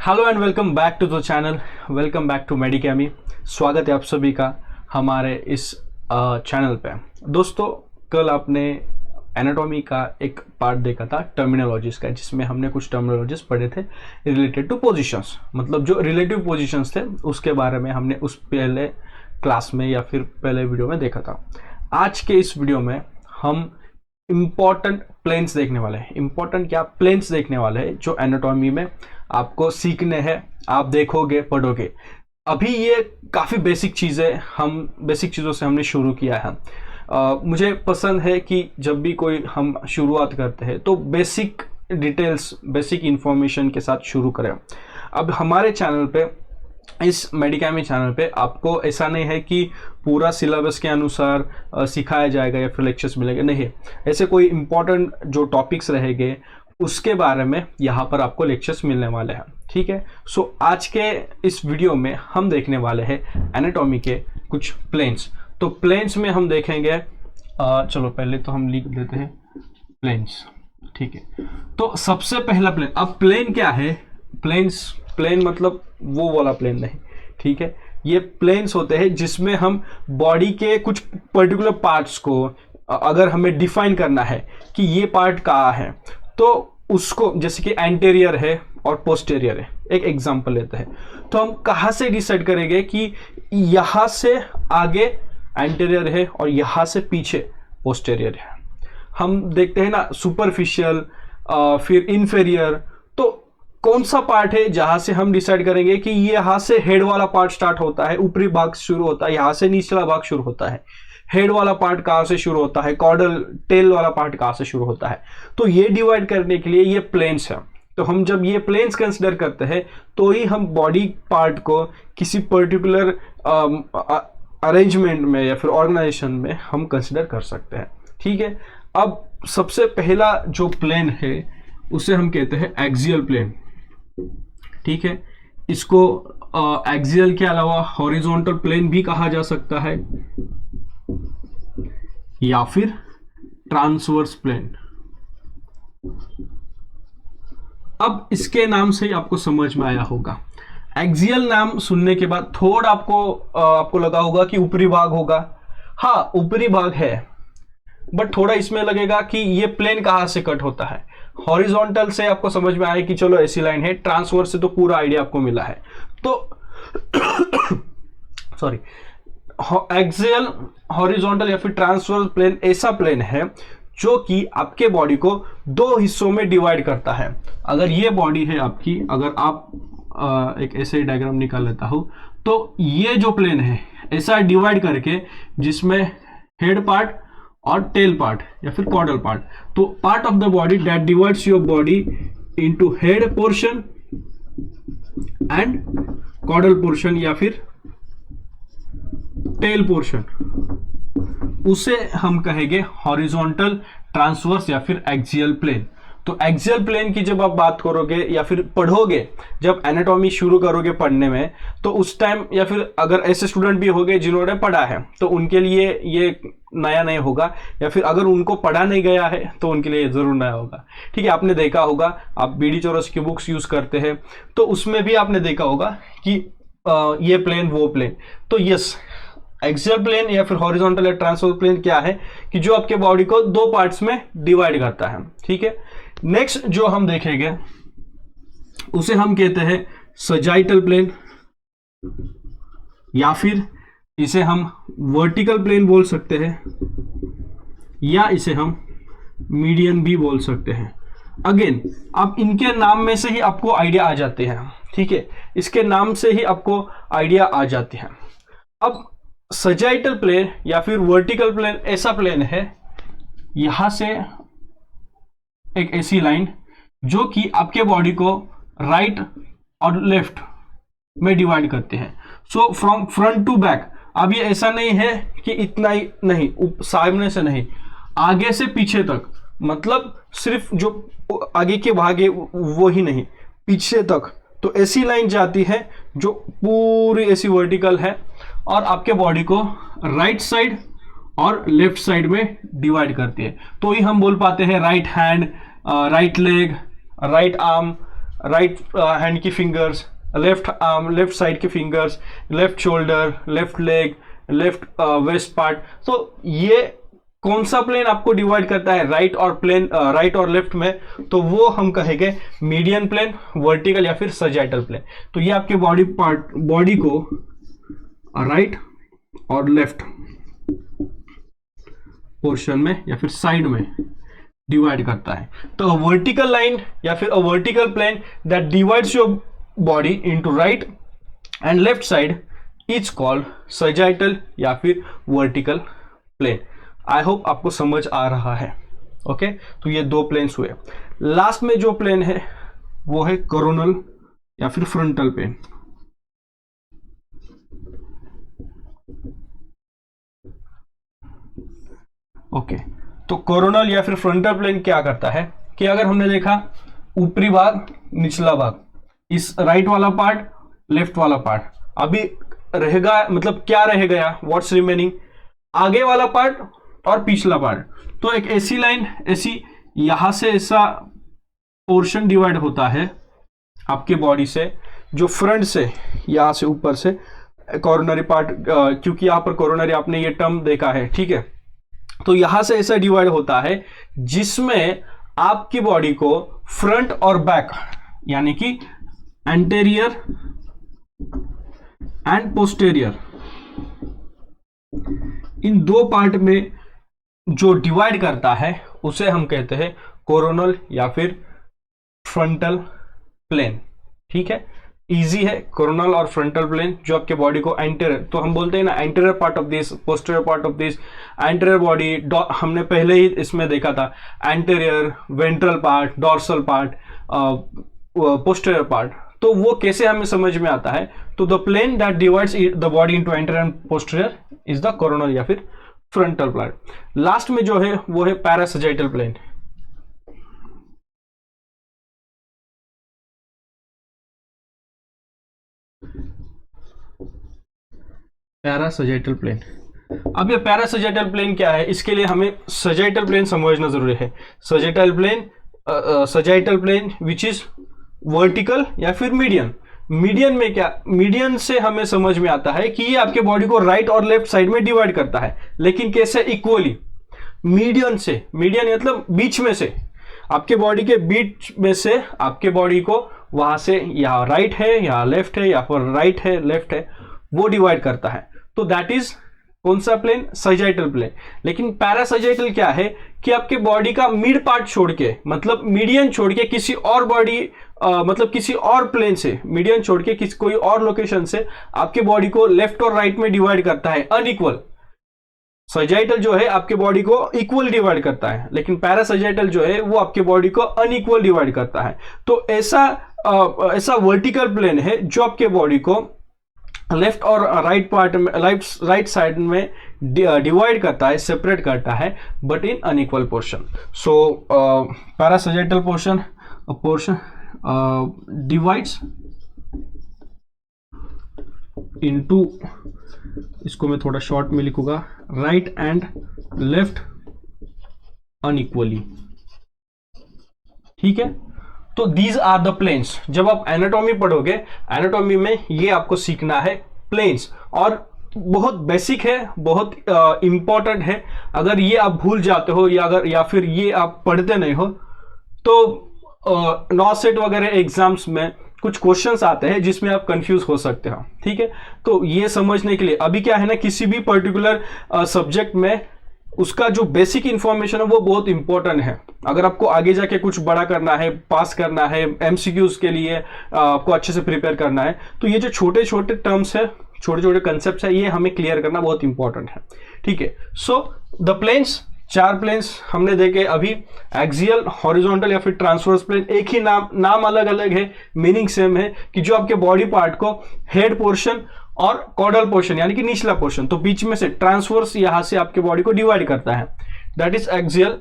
Hello and welcome back to the channel. Welcome back to मेडिकेमी। स्वागत है आप सभी का हमारे इस चैनल पे। दोस्तों, कल आपने एनाटॉमी का एक पार्ट देखा था टर्मिनोलॉजीज का, जिसमें हमने कुछ टर्मिनोलॉजीज पढ़े थे रिलेटेड टू पोजीशंस, मतलब जो रिलेटिव पोजीशंस थे उसके बारे में हमने उस पहले क्लास में या फिर पहले वीडियो में देखा था। आज के इस वीडियो में हम इम्पॉर्टेंट प्लेन्स देखने वाले हैं। इम्पॉर्टेंट क्या प्लेन्स देखने वाले हैं जो एनाटॉमी में आपको सीखने हैं, आप देखोगे पढ़ोगे। अभी ये काफ़ी बेसिक चीज़ें, हम बेसिक चीज़ों से हमने शुरू किया है। मुझे पसंद है कि जब भी कोई हम शुरुआत करते हैं तो बेसिक डिटेल्स, बेसिक इंफॉर्मेशन के साथ शुरू करें। अब हमारे चैनल पे, इस मेडिकेमी चैनल पे आपको ऐसा नहीं है कि पूरा सिलेबस के अनुसार सिखाया जाएगा या फिर लेक्चर्स मिलेंगे, नहीं। ऐसे कोई इम्पोर्टेंट जो टॉपिक्स रहेंगे उसके बारे में यहाँ पर आपको लेक्चर्स मिलने वाले हैं, ठीक है। सो आज के इस वीडियो में हम देखने वाले हैं एनाटॉमी के कुछ प्लेन्स। तो प्लेन्स में हम देखेंगे, चलो पहले तो हम लिख देते हैं प्लेन्स, ठीक है। तो सबसे पहला प्लेन, अब प्लेन क्या है? प्लेन मतलब वो वाला प्लेन नहीं, ठीक है। ये प्लेन्स होते हैं जिसमें हम बॉडी के कुछ पर्टिकुलर पार्ट्स को अगर हमें डिफाइन करना है कि ये पार्ट कहाँ है, तो उसको, जैसे कि एंटेरियर है और पोस्टेरियर है, एक एग्जांपल लेते हैं, तो हम कहाँ से डिसाइड करेंगे कि यहाँ से आगे एंटेरियर है और यहाँ से पीछे पोस्टेरियर है। हम देखते हैं ना सुपरफिशियल, फिर इन्फेरियर, तो कौन सा पार्ट है जहां से हम डिसाइड करेंगे कि ये यहाँ से हेड वाला पार्ट स्टार्ट होता है, ऊपरी भाग शुरू होता है, यहाँ से निचला भाग शुरू होता है, हेड वाला पार्ट कहाँ से शुरू होता है, कॉर्डल टेल वाला पार्ट कहाँ से शुरू होता है। तो ये डिवाइड करने के लिए ये प्लेन्स है। तो हम जब ये प्लेन्स कंसिडर करते हैं तो ही हम बॉडी पार्ट को किसी पर्टिकुलर अरेंजमेंट में या फिर ऑर्गेनाइजेशन में हम कंसिडर कर सकते हैं, ठीक है। अब सबसे पहला जो प्लेन है उसे हम कहते हैं एक्सियल प्लेन, ठीक है। इसको एक्सियल के अलावा हॉरिजॉन्टल प्लेन भी कहा जा सकता है या फिर ट्रांसवर्स प्लेन। अब इसके नाम से ही आपको समझ में आया होगा। एक्सियल नाम सुनने के बाद थोड़ा आपको लगा होगा कि ऊपरी भाग होगा। हाँ, ऊपरी भाग है, बट थोड़ा इसमें लगेगा कि ये प्लेन कहां से कट होता है। हॉरिजॉन्टल से आपको समझ में आया कि चलो ऐसी लाइन है, ट्रांसवर्स से तो पूरा आइडिया आपको मिला है। तो सॉरी, एक्सियल, हॉरिजॉन्टल या फिर ट्रांसवर्स प्लेन ऐसा प्लेन है जो कि आपके बॉडी को दो हिस्सों में डिवाइड करता है। अगर ये बॉडी है आपकी, अगर आप एक ऐसे डायग्राम निकाल लेता हूं, तो ये जो प्लेन है ऐसा डिवाइड करके, जिसमें हेड पार्ट और टेल पार्ट या फिर कॉर्डल पार्ट, तो part of the body that divides your body into head portion and caudal portion या फिर टेल पोर्शन, उसे हम कहेंगे हॉरिजॉन्टल, ट्रांसवर्स या फिर एक्सियल प्लेन। तो एक्सियल प्लेन की जब आप बात करोगे या फिर पढ़ोगे, जब एनाटॉमी शुरू करोगे पढ़ने में, तो उस टाइम, या फिर अगर ऐसे स्टूडेंट भी होंगे जिन्होंने पढ़ा है तो उनके लिए ये नया नहीं होगा, या फिर अगर उनको पढ़ा नहीं गया है तो उनके लिए जरूर नया होगा, ठीक है। आपने देखा होगा, आप बीडी चौरस की बुक्स यूज करते हैं तो उसमें भी आपने देखा होगा कि ये प्लेन वो प्लेन। तो यस, एक्सियल प्लेन या फिर हॉरिजॉन्टल या ट्रांसवर्स प्लेन क्या है कि जो आपके बॉडी को दो पार्ट्स में डिवाइड करता है, ठीक है। नेक्स्ट जो हम देखेंगे उसे हम कहते हैं सजाइटल प्लेन, या फिर इसे हम वर्टिकल प्लेन बोल सकते हैं, या इसे हम मीडियन भी बोल सकते हैं। अगेन, अब इनके नाम में से ही आपको आइडिया आ जाते हैं, ठीक है। इसके नाम से ही आपको आइडिया आ जाते हैं। अब सजाइटल प्लेन या फिर वर्टिकल प्लेन ऐसा प्लेन है, यहां से एक ऐसी लाइन जो कि आपके बॉडी को राइट और लेफ्ट में डिवाइड करते हैं। So from front to back. अब ये ऐसा नहीं है कि इतना ही नहीं, सामने से नहीं, आगे से पीछे तक, मतलब सिर्फ जो आगे के भाग है वो ही नहीं, पीछे तक। तो ऐसी लाइन जाती है जो पूरी ऐसी वर्टिकल है और आपके बॉडी को राइट साइड और लेफ्ट साइड में डिवाइड करती है। तो ही हम बोल पाते हैं right hand, right leg, right arm, right hand की fingers, left arm, left side के fingers, left shoulder, left leg, left waist part. तो ये कौन सा प्लेन आपको डिवाइड करता है राइट और प्लेन, राइट और लेफ्ट में, तो वो हम कहेंगे मीडियन प्लेन, वर्टिकल या फिर सजाइटल प्लेन। तो ये आपके बॉडी को राइट और लेफ्ट पोर्शन में या फिर साइड में डिवाइड करता है। तो वर्टिकल लाइन या फिर a vertical plane that divides your body into right and left side is called sagittal या फिर वर्टिकल प्लेन। आई होप आपको समझ आ रहा है। ओके, तो ये दो प्लेन्स हुए। लास्ट में जो प्लेन है वो है कोरोनल या फिर फ्रंटल प्लेन। ओके, तो कोरोनल या फिर फ्रंटल प्लेन क्या करता है कि अगर हमने देखा ऊपरी भाग, निचला भाग, इस राइट वाला पार्ट, लेफ्ट वाला पार्ट, अभी रहेगा, मतलब क्या रह गया, व्हाट्स रिमेनिंग, आगे वाला पार्ट और पिछला पार्ट। तो एक ऐसी लाइन, ऐसी यहां से ऐसा पोर्शन डिवाइड होता है आपके बॉडी से, जो फ्रंट से, यहां से ऊपर से कोरोनरी पार्ट, क्योंकि यहां पर कोरोनरी आपने ये टर्म देखा है, ठीक है। तो यहां से ऐसा डिवाइड होता है जिसमें आपकी बॉडी को फ्रंट और बैक, यानी कि एंटेरियर एंड पोस्टेरियर, इन दो पार्ट में जो डिवाइड करता है उसे हम कहते हैं कोरोनल या फिर फ्रंटल प्लेन। ठीक है, इजी है। कोरोनल और फ्रंटल प्लेन जो आपके बॉडी को एंटेरियर, तो हम बोलते हैं ना anterior part of this, posterior part of this, anterior body, हमने पहले ही इसमें देखा था anterior, ventral part, dorsal part, posterior part. तो वो कैसे हमें समझ में आता है, तो the plane that divides the body into anterior and posterior is the coronal या फिर फ्रंटल प्लेन। लास्ट में जो है वो है पैरासैजिटल प्लेन। पैरासैजिटल प्लेन, अब ये पैरासैजिटल प्लेन क्या है, इसके लिए हमें सैजिटल प्लेन समझना जरूरी है। Sagittal plane which is vertical या फिर मीडियन। मीडियन में क्या, मीडियन से हमें समझ में आता है कि ये आपके बॉडी को राइट और लेफ्ट साइड में डिवाइड करता है, लेकिन कैसे, इक्वली। मीडियन से, मीडियन मतलब बीच में से, आपके बॉडी के बीच में से आपके बॉडी को वहां से, यहाँ राइट है, यहाँ लेफ्ट है, या फिर राइट है, लेफ्ट है, वो डिवाइड करता है। तो दैट इज कौन सा प्लेन, सैजिटल प्लेन। लेकिन पैरासैजिटल क्या है कि आपके बॉडी का मिड पार्ट छोड़ के, मतलब मीडियन छोड़ के किसी और बॉडी, मतलब किसी और प्लेन से, मीडियन छोड़ के किसी कोई और लोकेशन से आपके बॉडी को लेफ्ट और राइट में डिवाइड करता है, अनइक्वल। सैजिटल जो है आपके बॉडी को इक्वल डिवाइड करता है, लेकिन पैरासैजिटल जो है वो आपके बॉडी को अनइक्वल डिवाइड करता है। तो ऐसा वर्टिकल प्लेन है जो आपके बॉडी को लेफ्ट और राइट पार्ट में, राइट साइड में डिवाइड करता है, सेपरेट करता है, but in unequal portion. So parasagittal portion divides into, इसको मैं थोड़ा शॉर्ट में लिखूंगा, राइट एंड लेफ्ट अनइक्वली। ठीक है, तो दीज आर द प्लेन्स। जब आप एनाटॉमी पढ़ोगे, एनाटॉमी में ये आपको सीखना है प्लेन्स, और बहुत बेसिक है, बहुत इंपॉर्टेंट है। अगर ये आप भूल जाते हो या फिर ये आप पढ़ते नहीं हो, तो नॉसेट वगैरह एग्जाम्स में कुछ क्वेश्चंस आते हैं जिसमें आप कंफ्यूज हो सकते हो। ठीक है, तो ये समझने के लिए अभी क्या है ना, किसी भी पर्टिकुलर सब्जेक्ट में उसका जो बेसिक इंफॉर्मेशन है वो बहुत इंपॉर्टेंट है। अगर आपको आगे जाके कुछ बड़ा करना है, पास करना है, एमसीक्यूज के लिए आपको अच्छे से प्रिपेयर करना है, तो ये जो छोटे छोटे टर्म्स है, छोटे छोटे कंसेप्ट है, ये हमें क्लियर करना बहुत इंपॉर्टेंट है। ठीक है, सो द प्लेन्स, 4 प्लेन्स हमने देखे अभी, एक्सियल, हॉरिजॉन्टल या फिर ट्रांसवर्स प्लेन। एक ही नाम अलग अलग है, मीनिंग सेम है, कि जो आपके बॉडी पार्ट को हेड पोर्शन और कॉर्डल पोर्शन यानी कि निचला पोर्शन, तो बीच में से ट्रांसवर्स यहां से आपके बॉडी को डिवाइड करता है, दैट इज एक्सियल।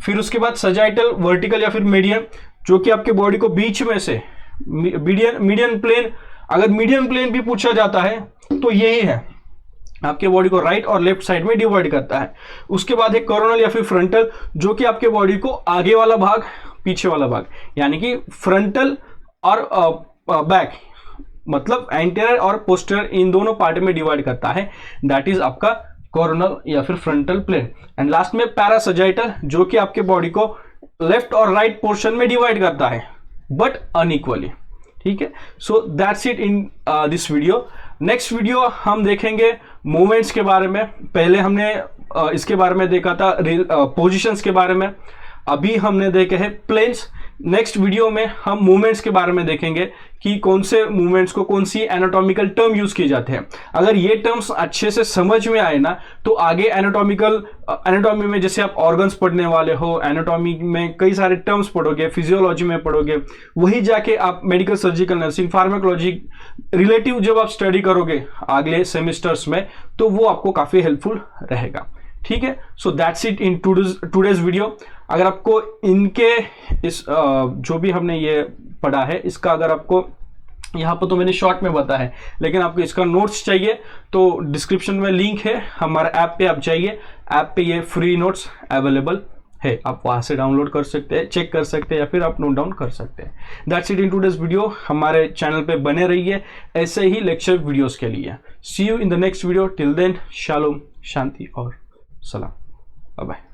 फिर उसके बाद सैजिटल, वर्टिकल या फिर मीडियन, जो कि आपके बॉडी को बीच में से, मीडियन प्लेन, अगर मीडियन प्लेन भी पूछा जाता है तो यही है, आपके बॉडी को राइट और लेफ्ट साइड में डिवाइड करता है। उसके बाद है कोरोनल या फिर फ्रंटल, जो कि आपके बॉडी को आगे वाला भाग, पीछे वाला भाग, यानी कि फ्रंटल और बैक, मतलब एंटीरियर और पोस्टीरियर इन दोनों पार्ट में डिवाइड करता है, दैट इज आपका कोरोनल या फिर फ्रंटल प्लेन। एंड लास्ट में पैरासैजिटल, जो कि आपके बॉडी को लेफ्ट और राइट पोर्शन में डिवाइड करता है बट अनइक्वली। ठीक है, so that's it in this video. Next video हम देखेंगे मूवमेंट्स के बारे में। पहले हमने इसके बारे में देखा था पोजीशंस के बारे में, अभी हमने देखे हैं प्लेन्स। नेक्स्ट वीडियो में हम मूवमेंट्स के बारे में देखेंगे कि कौन से मूवमेंट्स को कौन सी एनाटॉमिकल टर्म यूज किए जाते हैं। अगर ये टर्म्स अच्छे से समझ में आए ना तो आगे एनाटॉमी में जैसे आप ऑर्गन्स पढ़ने वाले हो, एनाटॉमी में कई सारे टर्म्स पढ़ोगे, फिजियोलॉजी में पढ़ोगे, वही जाके आप medical, surgical, nursing, pharmacology relative जब आप स्टडी करोगे अगले सेमेस्टर्स में तो वो आपको काफी हेल्पफुल रहेगा। ठीक है, so that's it in today's video. अगर आपको इनके इस जो भी हमने ये पढ़ा है इसका, अगर आपको यहाँ पर तो मैंने शॉर्ट में बताया है, लेकिन आपको इसका नोट्स चाहिए तो डिस्क्रिप्शन में लिंक है, हमारे ऐप पे आप जाइए, ऐप पे ये फ्री नोट्स अवेलेबल है, आप वहाँ से डाउनलोड कर सकते हैं, चेक कर सकते हैं या फिर आप नोट डाउन कर सकते हैं। That's it in today's video. हमारे चैनल पे बने रहिए ऐसे ही लेक्चर वीडियोस के लिए। See you in the next video. Till then shalom, शांति और सलाम, बाय बाय।